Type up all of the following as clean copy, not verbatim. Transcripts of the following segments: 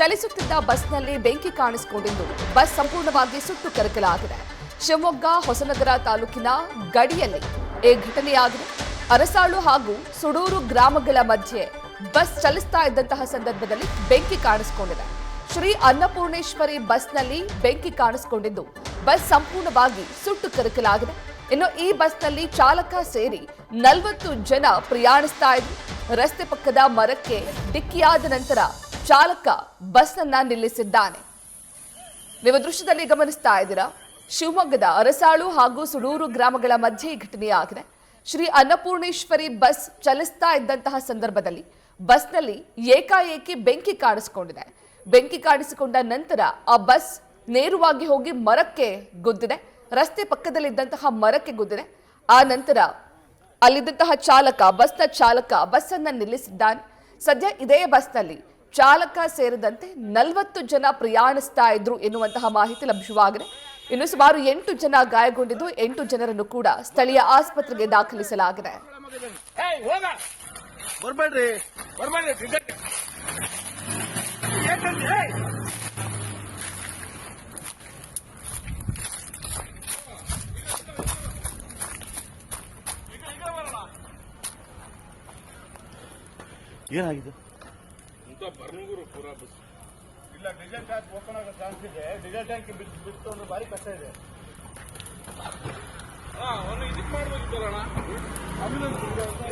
ಚಲಿಸುತ್ತಿದ್ದ ಬಸ್ನಲ್ಲಿ ಬೆಂಕಿ ಕಾಣಿಸಿಕೊಂಡಿದ್ದು ಬಸ್ ಸಂಪೂರ್ಣವಾಗಿ ಸುಟ್ಟು ಕರಕಲಾಗಿದೆ. ಶಿವಮೊಗ್ಗ ಹೊಸನಗರ ತಾಲೂಕಿನ ಗಡಿಯಲ್ಲಿ ಈ ಘಟನೆಯಾಗಿದೆ. ಅರಸಾಳು ಹಾಗೂ ಸುಡೂರು ಗ್ರಾಮಗಳ ಮಧ್ಯೆ ಬಸ್ ಚಲಿಸ್ತಾ ಇದ್ದಂತಹ ಸಂದರ್ಭದಲ್ಲಿ ಬೆಂಕಿ ಕಾಣಿಸಿಕೊಂಡಿದೆ. ಶ್ರೀ ಅನ್ನಪೂರ್ಣೇಶ್ವರಿ ಬಸ್ನಲ್ಲಿ ಬೆಂಕಿ ಕಾಣಿಸಿಕೊಂಡಿದ್ದು ಬಸ್ ಸಂಪೂರ್ಣವಾಗಿ ಸುಟ್ಟು ಕರಕಲಾಗಿದೆ. ಇನ್ನು ಈ ಬಸ್ನಲ್ಲಿ ಚಾಲಕ ಸೇರಿ 40 ಜನ ಪ್ರಯಾಣಿಸ್ತಾ ಇದ್ರು. ರಸ್ತೆ ಪಕ್ಕದ ಮರಕ್ಕೆ ಡಿಕ್ಕಿಯಾದ ನಂತರ ಚಾಲಕ ಬಸ್ನನ್ನ ನಿಲ್ಲಿಸಿದ್ದಾನೆ. ನೀವು ದೃಶ್ಯದಲ್ಲಿ ಗಮನಿಸ್ತಾ ಇದ್ದೀರಾ, ಶಿವಮೊಗ್ಗದ ಅರಸಾಳು ಹಾಗೂ ಸುಡೂರು ಗ್ರಾಮಗಳ ಮಧ್ಯೆ ಈ ಘಟನೆಯಾಗಿದೆ. ಶ್ರೀ ಅನ್ನಪೂರ್ಣೇಶ್ವರಿ ಬಸ್ ಚಲಿಸ್ತಾ ಇದ್ದಂತಹ ಸಂದರ್ಭದಲ್ಲಿ ಬಸ್ನಲ್ಲಿ ಏಕಾಏಕಿ ಬೆಂಕಿ ಕಾಣಿಸಿಕೊಂಡಿದೆ. ಬೆಂಕಿ ಕಾಣಿಸಿಕೊಂಡ ನಂತರ ಆ ಬಸ್ ನೇರವಾಗಿ ಹೋಗಿ ಮರಕ್ಕೆ ಗುದ್ದಿದೆ. ರಸ್ತೆ ಪಕ್ಕದಲ್ಲಿದ್ದಂತಹ ಮರಕ್ಕೆ ಗುದ್ದಿದೆ. ಆ ನಂತರ ಅಲ್ಲಿದ್ದಂತಹ ಬಸ್ನ ಚಾಲಕ ಬಸ್ಸನ್ನ ನಿಲ್ಲಿಸಿದ್ದಾನೆ. ಸದ್ಯ ಇದೇ ಬಸ್ನಲ್ಲಿ ಚಾಲಕ ಸೇರಿದಂತೆ 40 ಜನ ಪ್ರಯಾಣಿಸ್ತಾ ಇದ್ರು ಎನ್ನುವಂತಹ ಮಾಹಿತಿ ಲಭ್ಯವಾಗಿದೆ. ಇನ್ನು ಸುಮಾರು 8 ಜನ ಗಾಯಗೊಂಡಿದ್ದು 8 ಜನರನ್ನು ಕೂಡ ಸ್ಥಳೀಯ ಆಸ್ಪತ್ರೆಗೆ ದಾಖಲಿಸಲಾಗಿದೆ. ಏನಾಗಿದೆ? ಬರ್ನೂರು ಪೂರಾ ಬಸ್ ಇಲ್ಲ. ಡೀಸೆಲ್ ಟ್ಯಾಂಕ್ ಓಪನ್ ಆಗೋ ಚಾನ್ಸ್ ಇದೆ. ಡೀಸೆಲ್ ಟ್ಯಾಂಕ್ ಬಿಟ್ಟು ಅಂದ್ರೆ ಭಾರಿ ಕಷ್ಟ ಇದೆ. ಅವನು ಇದಕ್ಕೆ ಮಾಡ್ಬೇಕಿತ್ತಲ್ಲ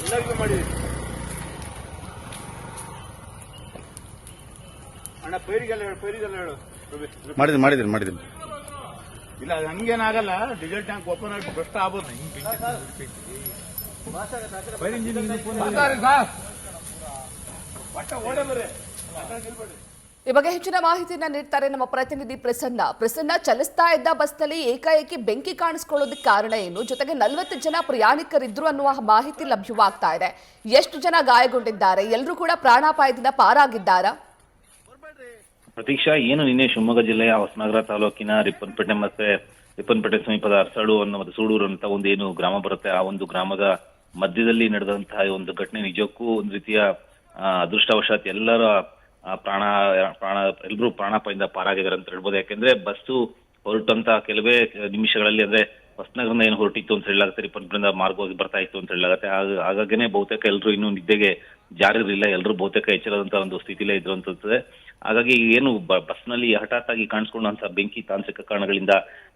ಎಲ್ಲರಿಗೂ ಮಾಡಿ ಅಣ್ಣ. ಪೈರಿಗೆಲ್ಲ ಹೇಳು. ಮಾಡಿದ್ದೀನಿ. ಇಲ್ಲ ಹಂಗೇನಾಗಲ್ಲ. ಡೀಸೆಲ್ ಟ್ಯಾಂಕ್ ಓಪನ್ ಆಗಿ ಕಷ್ಟ ಆಗ್ಬೋದು. ಈ ಬಗ್ಗೆ ಹೆಚ್ಚಿನ ಮಾಹಿತಿಯನ್ನ ನೀಡ್ತಾರೆ ನಮ್ಮ ಪ್ರತಿನಿಧಿ ಪ್ರಸನ್ನ. ಚಲಿಸ್ತಾ ಇದ್ದ ಬಸ್ನಲ್ಲಿ ಏಕಾಏಕಿ ಬೆಂಕಿ ಕಾಣಿಸಿಕೊಳ್ಳೋದಕ್ಕೆ ಕಾರಣ ಏನು? ಜೊತೆಗೆ 40 ಜನ ಪ್ರಯಾಣಿಕರಿದ್ರು ಅನ್ನುವ ಮಾಹಿತಿ ಲಭ್ಯವಾಗ್ತಾ ಇದೆ. ಎಷ್ಟು ಜನ ಗಾಯಗೊಂಡಿದ್ದಾರೆ? ಎಲ್ಲರೂ ಕೂಡ ಪ್ರಾಣಾಪಾಯದಿಂದ ಪಾರಾಗಿದ್ದಾರಾ? ಪ್ರತೀಕ್ಷಾ, ಏನು ನಿನ್ನೆ ಶಿವಮೊಗ್ಗ ಜಿಲ್ಲೆಯ ಹೊಸನಗರ ತಾಲೂಕಿನ ರಿಪ್ಪನ್ಪೇಟೆ ಸಮೀಪದ ಅರಸಾಳು ಮತ್ತು ಸೂಡೂರು ಅಂತ ಏನು ಗ್ರಾಮ ಬರುತ್ತೆ, ಆ ಒಂದು ಗ್ರಾಮದ ಮಧ್ಯದಲ್ಲಿ ನಡೆದಂತಹ ಒಂದು ಘಟನೆ ನಿಜಕ್ಕೂ ಒಂದು ರೀತಿಯ ಅದೃಷ್ಟವಶಾತ್ ಎಲ್ಲರೂ ಪ್ರಾಣಾಪಾಯದಿಂದ ಪಾರಾಗಿದ್ದಾರೆ ಅಂತ ಹೇಳ್ಬೋದು. ಯಾಕೆಂದ್ರೆ ಬಸ್ಸು ಹೊರಟಂತ ಕೆಲವೇ ನಿಮಿಷಗಳಲ್ಲಿ, ಅಂದ್ರೆ ಹೊಸನಗರದಿಂದ ಏನು ಹೊರಟಿತ್ತು ಅಂತ ಹೇಳಲಾಗುತ್ತೆ, ರಿಪ್ಪನ್ಪೇಟೆಯಿಂದ ಮಾರ್ಗವಾಗಿ ಬರ್ತಾ ಇತ್ತು ಅಂತ ಹೇಳಲಾಗುತ್ತೆ. ಹಾಗಾಗೇನೆ ಬಹುತೇಕ ಎಲ್ಲರೂ ಇನ್ನೂ ನಿದ್ದೆಗೆ ಜಾರಿರಲಿಲ್ಲ. ಎಲ್ಲರೂ ಬಹುತೇಕ ಎಚ್ಚರದಂತ ಒಂದು ಸ್ಥಿತಿಲೇ ಇದ್ರು ಅನ್ಸುತ್ತದೆ. ಹಾಗಾಗಿ ಏನು ಬಸ್ನಲ್ಲಿ ಹಠಾತ್ ಆಗಿ ಕಾಣಿಸ್ಕೊಂಡಂತಹ ಬೆಂಕಿ, ತಾಂತ್ರಿಕ ಕಾರಣಗಳಿಂದ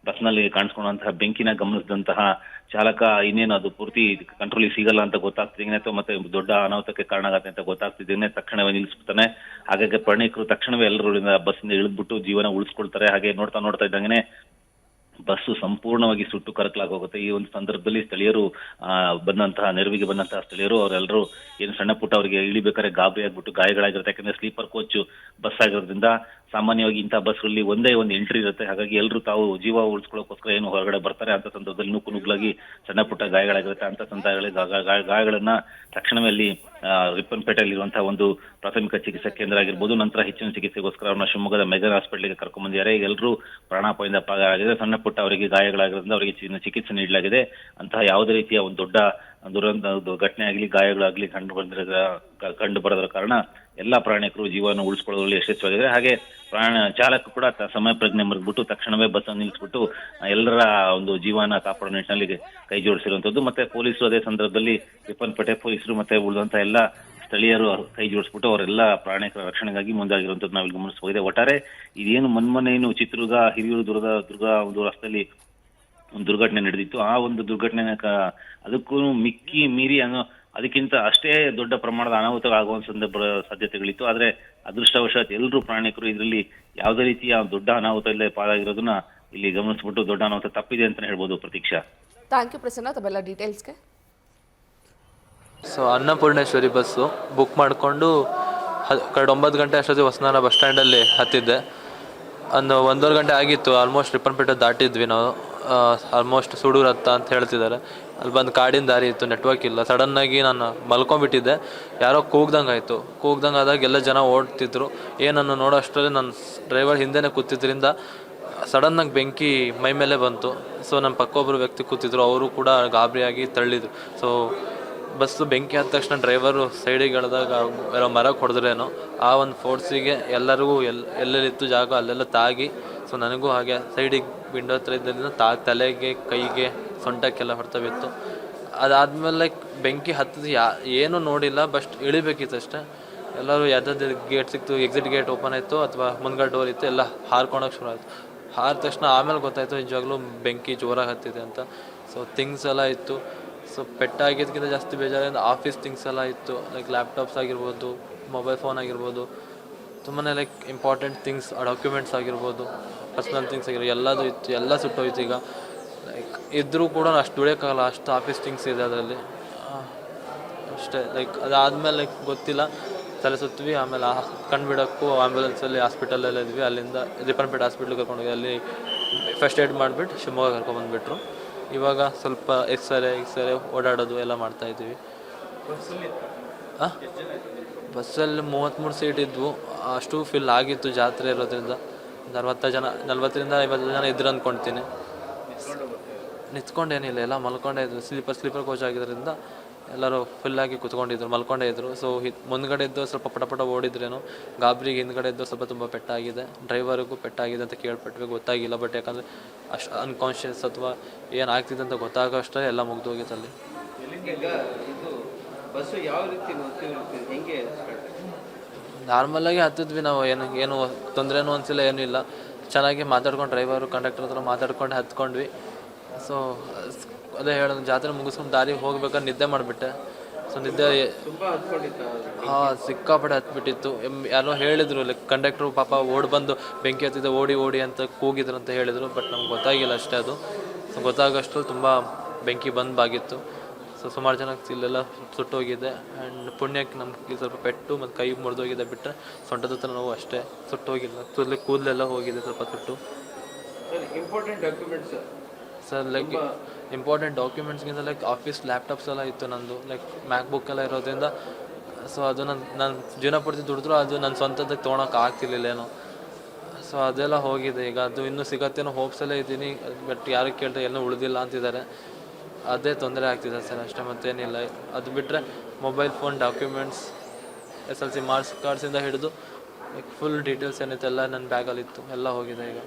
ಬಸ್ನಲ್ಲಿ ಕಾಣಿಸ್ಕೊಂಡಂತಹ ಬೆಂಕಿನ ಗಮನಿಸಿದಂತಹ ಚಾಲಕ ಇನ್ನೇನು ಅದು ಪೂರ್ತಿ ಕಂಟ್ರೋಲಿಗೆ ಸಿಗಲ್ಲ ಅಂತ ಗೊತ್ತಾಗ್ತಿದ್ದೇನೆ, ಅಥವಾ ಮತ್ತೆ ದೊಡ್ಡ ಅನಾಹುತಕ್ಕೆ ಕಾರಣ ಆಗತ್ತೆ ಅಂತ ಗೊತ್ತಾಗ್ತಿದ್ದೇನೆ, ತಕ್ಷಣವೇ ನಿಲ್ಲಿಸ್ಬಿಡ್ತಾನೆ. ಹಾಗಾಗಿ ಪ್ರಯಾಣಿಕರು ತಕ್ಷಣವೇ ಎಲ್ಲರೂ ಬಸ್ಸಿಂದ ಇಳಿದ್ಬಿಟ್ಟು ಜೀವನ ಉಳಿಸ್ಕೊಳ್ತಾರೆ. ಹಾಗೆ ನೋಡ್ತಾ ಇದ್ದಂಗೆ ಬಸ್ಸು ಸಂಪೂರ್ಣವಾಗಿ ಸುಟ್ಟು ಕರಕಲಾಗೋಗುತ್ತೆ. ಈ ಒಂದು ಸಂದರ್ಭದಲ್ಲಿ ಸ್ಥಳೀಯರು ನೆರವಿಗೆ ಬಂದಂತಹ ಸ್ಥಳೀಯರು ಅವರೆಲ್ಲರೂ ಏನು ಸಣ್ಣ ಪುಟ್ಟ ಅವರಿಗೆ ಇಳಿಬೇಕಾದ್ರೆ ಗಾಬರಿ ಆಗ್ಬಿಟ್ಟು ಗಾಯಗಳಾಗಿರುತ್ತೆ. ಯಾಕಂದ್ರೆ ಸ್ಲೀಪರ್ ಕೋಚ್ ಬಸ್ ಆಗಿರೋದ್ರಿಂದ ಸಾಮಾನ್ಯವಾಗಿ ಇಂತಹ ಬಸ್ಗಳಲ್ಲಿ ಒಂದೇ ಒಂದು ಎಂಟ್ರಿ ಇರುತ್ತೆ. ಹಾಗಾಗಿ ಎಲ್ಲರೂ ತಾವು ಜೀವ ಉಳಿಸ್ಕೊಳ್ಳೋಕೋಸ್ಕರ ಏನು ಹೊರಗಡೆ ಬರ್ತಾರೆ. ಅಂತ ಸಂದರ್ಭದಲ್ಲಿ ನುಗ್ಗುಲಾಗಿ ಸಣ್ಣ ಪುಟ್ಟ ಗಾಯಗಳಾಗಿರುತ್ತೆ. ಅಂತ ಸಂದರ್ಭಗಳಲ್ಲಿ ಗಾಯಗಳನ್ನ ತಕ್ಷಣವೇ ಅಲ್ಲಿ ರಿಪ್ಪನ್ಪೇಟೆಯಲ್ಲಿರುವಂತಹ ಒಂದು ಪ್ರಾಥಮಿಕ ಚಿಕಿತ್ಸಾ ಕೇಂದ್ರ ಆಗಿರ್ಬೋದು, ನಂತರ ಹೆಚ್ಚಿನ ಚಿಕಿತ್ಸೆಗೋಸ್ಕರ ಅವ್ರನ್ನ ಶಿವಮೊಗ್ಗದ ಮೆಗನ್ ಹಾಸ್ಪಿಟಲ್ಗೆ ಕರ್ಕೊಂಡ್ ಬಂದಿದ್ದಾರೆ. ಎಲ್ಲರೂ ಪ್ರಾಣಾಪಾಯದಿಂದ ಪಾರಾಗಿದೆ. ಸಣ್ಣ ಪುಟ್ಟ ಅವರಿಗೆ ಗಾಯಗಳಾಗಿರೋದ್ರಿಂದ ಅವರಿಗೆ ಚಿಕಿತ್ಸೆ ನೀಡಲಾಗಿದೆ. ಅಂತಹ ಯಾವುದೇ ರೀತಿಯ ಒಂದು ದೊಡ್ಡ ಘಟನೆ ಆಗಲಿ ಗಾಯಗಳಾಗ್ಲಿ ಕಂಡು ಬರೋದ್ರ ಕಾರಣ ಎಲ್ಲಾ ಪ್ರಯಾಣಿಕರು ಜೀವನ ಉಳಿಸ್ಕೊಳ್ಳೋದ್ರಲ್ಲಿ ಯಶಸ್ವಿಯಾಗಿದೆ. ಹಾಗೆ ಚಾಲಕ ಕೂಡ ಸಮಯ ಪ್ರಜ್ಞೆ ಮರೆದ್ಬಿಟ್ಟು ತಕ್ಷಣವೇ ಬಸ್ ಅನ್ನು ನಿಲ್ಲಿಸ್ಬಿಟ್ಟು ಎಲ್ಲರ ಒಂದು ಜೀವನ ಕಾಪಾಡೋ ನಿಟ್ಟಿನಲ್ಲಿ ಕೈ ಜೋಡಿಸಿರುವಂತದ್ದು. ಮತ್ತೆ ಪೊಲೀಸರು ಅದೇ ಸಂದರ್ಭದಲ್ಲಿ ರಿಪ್ಪನ್ಪೇಟೆ ಪೊಲೀಸರು ಮತ್ತೆ ಉಳಿದಂತಹ ಎಲ್ಲ ಸ್ಥಳೀಯರು ಕೈ ಜೋಡಿಸ್ಬಿಟ್ಟು ಅವರೆಲ್ಲ ಪ್ರಾಣಿಕರ ರಕ್ಷಣೆಗಾಗಿ ಮುಂದಾಗಿರುವಂತದ್ದು ನಾವಿಲ್ಲಿ ಗಮನಿಸಬಹುದೇ. ಒಟ್ಟಾರೆ ಇದೇನು ಮೊನ್ನೆ ಚಿತ್ರದುರ್ಗ ಹಿರಿಯೂರು ದುರ್ಗ ಒಂದು ರಸ್ತೆಯಲ್ಲಿ ಒಂದು ದುರ್ಘಟನೆ ನಡೆದಿತ್ತು. ಆ ಒಂದು ದುರ್ಘಟನೆ ಅದಕ್ಕೂ ಮೀರಿ ಅದಕ್ಕಿಂತ ಅಷ್ಟೇ ದೊಡ್ಡ ಪ್ರಮಾಣದ ಅನಾಹುತ ಆಗುವಂತ ಸಾಧ್ಯತೆಗಳಿತ್ತು. ಆದ್ರೆ ಅದೃಷ್ಟವಶಾತ್ ಎಲ್ಲರೂ ಪ್ರಾಣಿಕರು ಇದರಲ್ಲಿ ಯಾವುದೇ ರೀತಿಯ ದೊಡ್ಡ ಅನಾಹುತ ಇಲ್ಲದೆ ಪಾರಾಗಿರೋದನ್ನ ಇಲ್ಲಿ ಗಮನಿಸ್ಬಿಟ್ಟು ದೊಡ್ಡ ಅನಾಹುತ ತಪ್ಪಿದೆ ಅಂತ ಹೇಳ್ಬೋದು. ಪ್ರತೀಕ್ಷಾ, ಥ್ಯಾಂಕ್ ಯು ಪ್ರಸನ್ನ ತಮ್ಮೆಲ್ಲ ಡೀಟೇಲ್ಸ್ಗೆ. ಸೊ ಅನ್ನಪೂರ್ಣೇಶ್ವರಿ ಬಸ್ಸು ಬುಕ್ ಮಾಡಿಕೊಂಡು 9 ಗಂಟೆ ಅಷ್ಟೊತ್ತಿಗೆ ಹೊಸನಗರ ಬಸ್ ಸ್ಟ್ಯಾಂಡಲ್ಲಿ ಹತ್ತಿದ್ದೆ. ಒಂದು 1.5 ಗಂಟೆ ಆಗಿತ್ತು. ಆಲ್ಮೋಸ್ಟ್ ರಿಪ್ಪನ್ಪೇಟೆ ದಾಟಿದ್ವಿ ನಾವು. ಆಲ್ಮೋಸ್ಟ್ ಸುಡೂರು ಅಂತ ಹೇಳ್ತಿದ್ದಾರೆ. ಅಲ್ಲಿ ಬಂದು ಕಾಡಿನ ದಾರಿ ಇತ್ತು, ನೆಟ್ವರ್ಕ್ ಇಲ್ಲ. ಸಡನ್ನಾಗಿ ನಾನು ಮಲ್ಕೊಂಡ್ಬಿಟ್ಟಿದ್ದೆ. ಯಾರೋ ಕೂಗ್ದಂಗೆ ಆದಾಗ ಎಲ್ಲ ಜನ ಓಡ್ತಿದ್ರು. ಏನನ್ನು ನೋಡೋ ಅಷ್ಟರಲ್ಲಿ ನನ್ನ ಡ್ರೈವರ್ ಹಿಂದೆನೇ ಕೂತಿದ್ರಿಂದ ಸಡನ್ನಾಗಿ ಬೆಂಕಿ ಮೈ ಮೇಲೆ ಬಂತು. ಸೊ ನಮ್ಮ ಪಕ್ಕ ಒಬ್ಬರು ವ್ಯಕ್ತಿ ಕೂತಿದ್ರು, ಅವರು ಕೂಡ ಗಾಬರಿಯಾಗಿ ತಳ್ಳಿದ್ರು. ಸೊ ಬಸ್ಸು ಬೆಂಕಿ ಆದ ತಕ್ಷಣ ಡ್ರೈವರು ಸೈಡಿಗೆ ಎಳೆದಾಗ ಏನೋ ಮರಕ್ಕೆ ಹೊಡೆದ್ರೇನೋ ಆ ಒಂದು ಫೋರ್ಸಿಗೆ ಎಲ್ಲರಿಗೂ ಎಲ್ಲೆಲ್ಲಿತ್ತು ಜಾಗ ಅಲ್ಲೆಲ್ಲ ತಾಗಿ. ಸೊ ನನಗೂ ಹಾಗೆ ಸೈಡಿಗೆ ವಿಂಡೋ ಹತ್ರ ಇದ್ದರಿಂದ ತಲೆಗೆ ಕೈಗೆ ಸೊಂಟಕ್ಕೆಲ್ಲ ಹೊಡ್ತಾ ಬಿತ್ತು. ಅದಾದಮೇಲೆ ಲೈಕ್ ಬೆಂಕಿ ಹತ್ತಿದ ಏನೂ ನೋಡಿಲ್ಲ, ಬಸ್ಟ್ ಇಳಿಬೇಕಿತ್ತು ಅಷ್ಟೇ. ಎಲ್ಲರೂ ಯಾವ್ದಾದ್ರು ಗೇಟ್ ಸಿಕ್ತು, ಎಕ್ಸಿಟ್ ಗೇಟ್ ಓಪನ್ ಆಯಿತು ಅಥವಾ ಮುಂದ್ಗಡೆ ಡೋರ್ ಇತ್ತು, ಎಲ್ಲ ಹಾರ್ಕೊಳಕ್ಕೆ ಶುರು ಆಯಿತು. ಹಾರಿದ ತಕ್ಷಣ ಆಮೇಲೆ ಗೊತ್ತಾಯಿತು ನಿಜವಾಗ್ಲೂ ಬೆಂಕಿ ಜೋರಾಗಿ ಹತ್ತಿದೆ ಅಂತ. ಸೊ ಥಿಂಗ್ಸ್ ಎಲ್ಲ ಇತ್ತು. ಸೊ ಪೆಟ್ಟಾಗಿದ್ದಕ್ಕಿಂತ ಜಾಸ್ತಿ ಬೇಜಾರಿಂದ ಆಫೀಸ್ ಥಿಂಗ್ಸ್ ಎಲ್ಲ ಇತ್ತು, ಲೈಕ್ ಲ್ಯಾಪ್ಟಾಪ್ಸ್ ಆಗಿರ್ಬೋದು, ಮೊಬೈಲ್ ಫೋನ್ ಆಗಿರ್ಬೋದು, ತುಂಬಾ ಲೈಕ್ ಇಂಪಾರ್ಟೆಂಟ್ ಥಿಂಗ್ಸ್, ಡಾಕ್ಯುಮೆಂಟ್ಸ್ ಆಗಿರ್ಬೋದು, ಪರ್ಸ್ನಲ್ ಥಿಂಗ್ಸ್ ಆಗಿರ್ಬೋದು, ಎಲ್ಲದೂ ಇತ್ತು. ಎಲ್ಲ ಸುಟ್ಟೋಯ್ತು. ಈಗ ಲೈಕ್ ಇದ್ದರೂ ಕೂಡ ಅಷ್ಟು ದುಡಿಯೋಕ್ಕಾಗಲ್ಲ, ಅಷ್ಟು ಆಫೀಸ್ ಥಿಂಗ್ಸ್ ಇದೆ ಅದರಲ್ಲಿ ಅಷ್ಟೇ. ಲೈಕ್ ಅದಾದಮೇಲೆ ಲೈಕ್ ಗೊತ್ತಿಲ್ಲ, ತಲೆ ಸುತ್ವಿ. ಆಮೇಲೆ ಕಣ್ಣು ಬಿಡೋಕ್ಕೂ ಆ್ಯಂಬುಲೆನ್ಸಲ್ಲಿ ಹಾಸ್ಪಿಟಲಲ್ಲಿ ಇದ್ವಿ. ಅಲ್ಲಿಂದ ರಿಪ್ಪನ್ಪೇಟೆ ಹಾಸ್ಪಿಟ್ಲಿಗೆ ಕರ್ಕೊಂಡೋಗಿ ಅಲ್ಲಿ ಫಸ್ಟ್ ಏಡ್ ಮಾಡಿಬಿಟ್ಟು ಶಿವಮೊಗ್ಗ ಕರ್ಕೊಂಬಂದುಬಿಟ್ರು. ಇವಾಗ ಸ್ವಲ್ಪ ಎಕ್ಸ್ರೇ ಓಡಾಡೋದು ಎಲ್ಲ ಮಾಡ್ತಾಯಿದ್ದೀವಿ. ಬಸ್ಸಲ್ಲಿ 33 ಸೀಟ್ ಇದ್ವು, ಅಷ್ಟು ಫಿಲ್ ಆಗಿತ್ತು ಜಾತ್ರೆ ಇರೋದ್ರಿಂದ. 40 ಜನ 40ರಿಂದ 50 ಜನ ಇದ್ರು ಅಂದ್ಕೊಳ್ತೀನಿ. ನಿಂತ್ಕೊಂಡೇನಿಲ್ಲ, ಎಲ್ಲ ಮಲ್ಕೊಂಡೇ ಇದ್ರು. ಸ್ಲೀಪರ್ ಕೋಚ್ ಆಗಿದ್ದರಿಂದ ಎಲ್ಲರೂ ಫುಲ್ಲಾಗಿ ಕುತ್ಕೊಂಡಿದ್ರು, ಮಲ್ಕೊಂಡೇ ಇದ್ದರು. ಸೊ ಮುಂದ್ಗಡೆ ಇದ್ದು ಸ್ವಲ್ಪ ಪಟ ಓಡಿದ್ರೇನು, ಗಾಬರಿಗೆ ಹಿಂದ್ಗಡೆ ಇದ್ದು ಸ್ವಲ್ಪ ತುಂಬ ಪೆಟ್ಟಾಗಿದೆ. ಡ್ರೈವರಿಗೂ ಪೆಟ್ಟಾಗಿದೆ ಅಂತ ಕೇಳ್ಪಟ್ವಿ, ಗೊತ್ತಾಗಿಲ್ಲ. ಬಟ್ ಯಾಕಂದರೆ ಅಷ್ಟು ಅನ್ಕಾನ್ಷಿಯಸ್ ಅಥವಾ ಏನಾಗ್ತಿದೆ ಅಂತ ಗೊತ್ತಾಗೋ ಅಷ್ಟೇ ಎಲ್ಲ ಮುಗ್ದೋಗಿತ್ತು ಅಲ್ಲಿ. ನಾರ್ಮಲಾಗಿ ಹತ್ತಿದ್ವಿ ನಾವು, ಏನು ತೊಂದರೆನೂ ಅನಿಸಿಲ್ಲ, ಏನೂ ಇಲ್ಲ. ಚೆನ್ನಾಗಿ ಮಾತಾಡ್ಕೊಂಡು ಡ್ರೈವರು ಕಂಡಕ್ಟರ್ ಹತ್ರ ಮಾತಾಡ್ಕೊಂಡು ಹತ್ಕೊಂಡ್ವಿ. ಸೊ ಅದೇ ಹೇಳೋದು, ಜಾತ್ರೆ ಮುಗಿಸ್ಕೊಂಡು ದಾರಿಗೆ ಹೋಗ್ಬೇಕಾದ್ರೆ ನಿದ್ದೆ ಮಾಡಿಬಿಟ್ಟೆ. ಸೊ ನಿದ್ದೆ ಸಿಕ್ಕಾಪಟ್ಟೆ ಹತ್ಬಿಟ್ಟಿತ್ತು. ಯಾರೋ ಹೇಳಿದರು, ಲೈಕ್ ಕಂಡಕ್ಟ್ರು ಪಾಪ ಬಂದು ಬೆಂಕಿ ಹತ್ತಿದೆ, ಓಡಿ ಅಂತ ಕೂಗಿದ್ರು ಅಂತ ಹೇಳಿದರು. ಬಟ್ ನಮ್ಗೆ ಗೊತ್ತಾಗಿಲ್ಲ ಅಷ್ಟೇ ಅದು. ಸೊ ಗೊತ್ತಾಗೋಷ್ಟು ತುಂಬ ಬೆಂಕಿ ಬಾಗಿತ್ತು. ಸೊ ಸುಮಾರು ಜನಕ್ಕೆ ಇಲ್ಲೆಲ್ಲ ಸುಟ್ಟೋಗಿದೆ. ಆ್ಯಂಡ್ ಪುಣ್ಯಕ್ಕೆ ನಮ್ಗೆ ಸ್ವಲ್ಪ ಪೆಟ್ಟು ಮತ್ತು ಕೈ ಮುರಿದೋಗಿದೆ, ಬಿಟ್ಟರೆ ಸೊಂಟದ ಹತ್ರ ನೋವು ಅಷ್ಟೇ, ಸುಟ್ಟೋಗಿಲ್ಲ. ಕೂದಲೆಲ್ಲ ಹೋಗಿದೆ ಸ್ವಲ್ಪ ಸುಟ್ಟು. Important documents sir like important ಡಾಕ್ಯುಮೆಂಟ್ಸ್ಗಿಂತ ಲೈಕ್ ಆಫೀಸ್ ಲ್ಯಾಪ್ಟಾಪ್ಸ್ ಎಲ್ಲ ಇತ್ತು ನಂದು, ಲೈಕ್ ಮ್ಯಾಕ್ಬುಕ್ ಎಲ್ಲ ಇರೋದ್ರಿಂದ. ಸೊ ಅದು ನಾನು ಜೀವನ ಪೂರ್ತಿ ದುಡಿದ್ರು ಅದು ನನ್ನ ಸ್ವಂತದಕ್ಕೆ ತೊಗೊಳಕ್ಕೆ ಆಗ್ತಿರ್ಲಿಲ್ಲ ಏನೋ. ಸೊ ಅದೆಲ್ಲ ಹೋಗಿದೆ. ಈಗ ಅದು ಇನ್ನೂ ಸಿಗತ್ತೇನೋ ಹೋಪ್ಸಲ್ಲೇ ಇದ್ದೀನಿ. ಬಟ್ ಯಾರಿಗೆ ಕೇಳಿದ್ರೆ ಏನೂ ಉಳಿದಿಲ್ಲ ಅಂತಿದ್ದಾರೆ. ಅದೇ ತೊಂದರೆ ಆಗ್ತಿದೆ ಸರ್, ಅಷ್ಟೇ, ಮತ್ತೇನಿಲ್ಲ. ಅದು ಬಿಟ್ಟರೆ mobile phone, documents, SLC marks ಕಾರ್ಡ್ಸಿಂದ ಹಿಡಿದು ಲೈಕ್ ಫುಲ್ ಡೀಟೇಲ್ಸ್ ಏನಿತ್ತು ಎಲ್ಲ ನನ್ನ ಬ್ಯಾಗಲ್ಲಿತ್ತು, ಎಲ್ಲ ಹೋಗಿದೆ ಈಗ.